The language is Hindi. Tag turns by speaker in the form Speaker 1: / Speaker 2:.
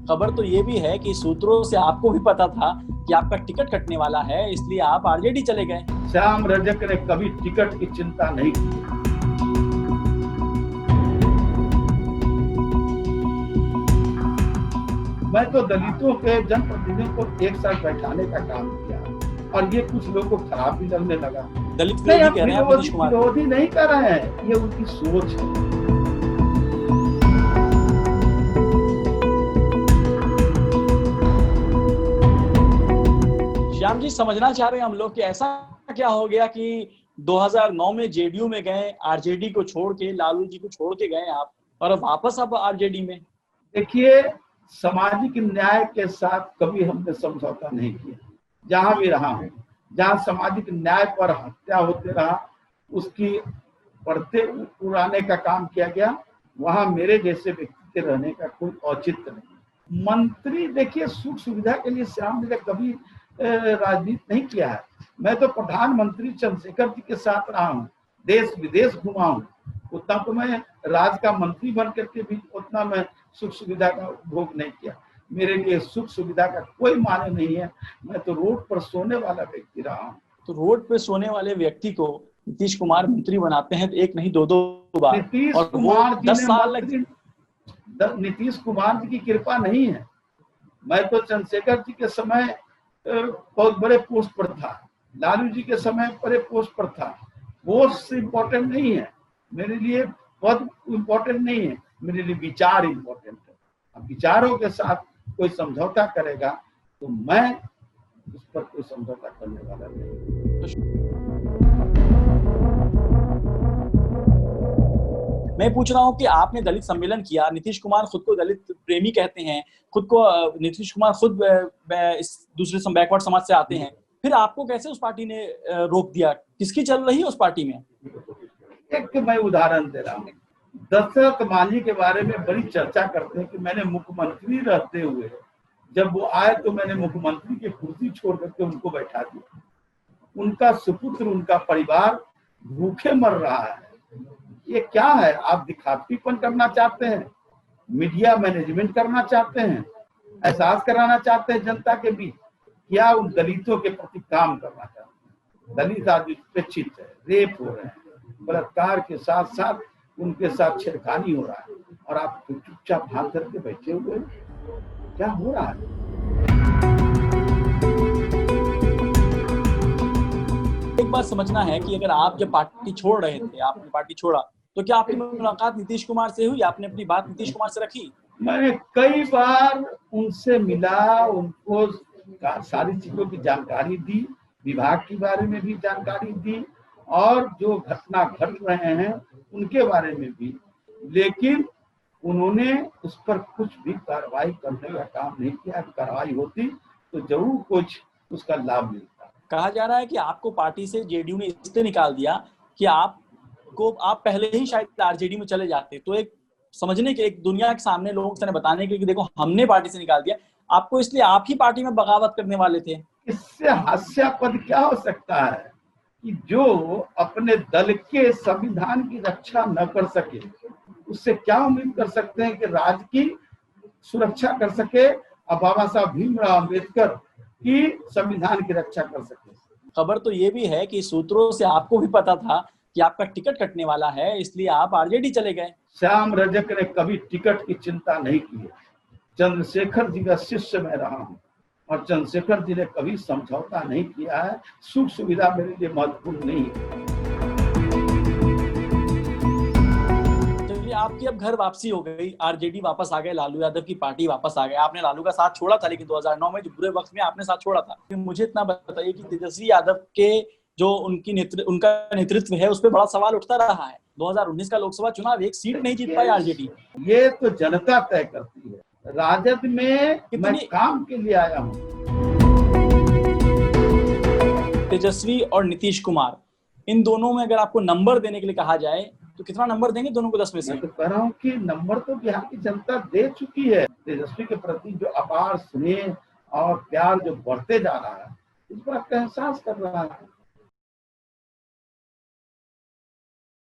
Speaker 1: खबर तो ये भी है कि सूत्रों से आपको भी पता था कि आपका टिकट कटने वाला है, इसलिए आप आरजेडी चले गए।
Speaker 2: श्याम रजक ने कभी टिकट की चिंता नहीं की। मैं तो दलितों के जनप्रतिनिधियों को एक साथ बैठाने का काम किया और ये कुछ लोगों को खराब भी लगने लगा।
Speaker 1: दलित विरोधी कह रहे हैं नीतीश कुमार।
Speaker 2: विरोधी नहीं कर रहे हैं, ये उनकी सोच है।
Speaker 1: श्याम जी, समझना चाह रहे हैं हम लोग कि ऐसा क्या हो गया कि 2009 में जेडीयू में गए, आरजेडी को छोड़ के, लालू जी को छोड़ के गए आप और अब वापस अब आरजेडी में।
Speaker 2: देखिए, सामाजिक न्याय के साथ कभी हमने समझौता नहीं किया। जहां भी रहा हूं, जहां सामाजिक न्याय पर हत्या होते रहा, उसकी परतें उड़ाने का काम किया गया, वहां मेरे जैसे व्यक्ति के रहने का कोई औचित्य नहीं। मंत्री देखिए, सुख सुविधा के लिए श्याम जी ने कभी राजनीति नहीं किया है। मैं तो प्रधानमंत्री चंद्रशेखर जी के साथ रहा हूँ, देश विदेश घुमा हूँ, उतना तो मैं राज का मंत्री बन करके भी उतना मैं सुख सुविधा का उपभोग नहीं किया। मेरे लिए सुख सुविधा का कोई माने नहीं है। मैं तो रोड पर सोने वाला व्यक्ति रहा हूँ।
Speaker 1: तो रोड पे सोने वाले व्यक्ति को नीतीश कुमार मंत्री बनाते हैं तो एक नहीं दो बार।
Speaker 2: नीतीश
Speaker 1: और
Speaker 2: कुमार जी
Speaker 1: 10 साल
Speaker 2: नीतीश कुमार जी की कृपा नहीं है। मैं तो चंद्रशेखर जी के समय बहुत बड़े पोस्ट पर था, लालू जी के समय बड़े पोस्ट पर था। पोस्ट इम्पोर्टेंट नहीं है मेरे लिए, पद इम्पोर्टेंट नहीं है मेरे लिए, विचार इम्पोर्टेंट है। अब विचारों के साथ कोई समझौता करेगा तो मैं उस पर कोई समझौता करने वाला नहीं।
Speaker 1: मैं पूछ रहा हूँ कि आपने दलित सम्मेलन किया, नीतीश कुमार खुद को दलित प्रेमी कहते हैं, खुद को नीतीश कुमार खुद इस दूसरे बैकवर्ड समाज से आते हैं, फिर आपको कैसे उस पार्टी ने रोक दिया? किसकी चल रही है उस पार्टी में?
Speaker 2: एक मैं उदाहरण दे रहा हूँ, दशरथ मांझी के बारे में बड़ी चर्चा करते हैं कि मैंने मुख्यमंत्री रहते हुए जब वो आए तो मैंने मुख्यमंत्री की कुर्सी छोड़ करके उनको बैठा दिया। उनका सुपुत्र, उनका परिवार भूखे मर रहा है। ये क्या है? आप दिखावटीपन करना चाहते हैं, मीडिया मैनेजमेंट करना चाहते हैं, एहसास कराना चाहते हैं जनता के बीच, क्या उन दलितों के प्रति काम करना चाहते हैं? दलित आज उपेक्षित है, रेप हो रहे हैं, बलात्कार के साथ साथ उनके साथ छेड़खानी हो रहा है और आप चुपचाप हाथ करके बैठे हुए हैं। क्या हो रहा है?
Speaker 1: एक बात समझना है कि अगर आप जब पार्टी छोड़ रहे थे, आपने पार्टी छोड़ा, तो क्या आपकी मुलाकात नीतीश कुमार से हुई? आपने अपनी बात नीतीश कुमार से रखी?
Speaker 2: मैंने कई बार उनसे मिला, उनको सारी चीजों की जानकारी दी, विभाग के बारे में भी जानकारी दी और जो घटना घट रहे हैं उनके बारे में भी, लेकिन उन्होंने उस पर कुछ भी कार्रवाई करने का काम नहीं किया। कार्रवाई होती तो जरूर कुछ उसका लाभ मिलता।
Speaker 1: कहा जा रहा है कि आपको पार्टी से जेडीयू ने इसलिए निकाल दिया कि आप पहले ही शायद आरजेडी में चले जाते, तो एक समझने के, एक दुनिया के सामने लोगों के सामने बताने के लिए कि देखो हमने पार्टी से निकाल दिया आपको, इसलिए आप ही पार्टी में बगावत करने वाले थे।
Speaker 2: इससे हास्यास्पद क्या हो सकता है कि जो अपने दल के संविधान की रक्षा न कर सके, उससे क्या उम्मीद कर सकते हैं कि राज्य की सुरक्षा कर सके और बाबा साहब भीमराव अम्बेडकर की संविधान की रक्षा कर सके?
Speaker 1: खबर तो ये भी है कि सूत्रों से आपको भी पता था कि आपका टिकट कटने वाला है, इसलिए आप आरजेडी चले गए।
Speaker 2: श्याम रजक ने कभी टिकट की चिंता नहीं की है। चंद्रशेखर जी का शिष्य मैं रहा हूँ और चंद्रशेखर जी ने कभी समझौता नहीं किया है। सुख सुविधा मेरे लिए महत्वपूर्ण नहीं है।
Speaker 1: चलिए, आपकी अब घर वापसी हो गई, आरजेडी वापस आ गए, लालू यादव की पार्टी वापस आ गए। आपने लालू का साथ छोड़ा था, लेकिन 2009 में जो बुरे वक्त में आपने साथ छोड़ा था। मुझे इतना बताइए कि तेजस्वी यादव के जो उनका नेतृत्व है उस पर बड़ा सवाल उठता रहा है। 2019 का लोकसभा चुनाव एक सीट नहीं जीत पाई आरजेडी।
Speaker 2: ये तो जनता तय करती है। राजद में मैं काम के लिए आया हूँ।
Speaker 1: तेजस्वी और नीतीश कुमार, इन दोनों में अगर आपको नंबर देने के लिए कहा जाए तो कितना नंबर देंगे दोनों को 10 में से?
Speaker 2: मैं तो कह रहा हूँ कि नंबर तो बिहार की जनता दे चुकी है। तेजस्वी के प्रति जो अपार स्नेह और प्यार जो बढ़ते जा रहा है, इस पर आपका एहसास कर रहा है।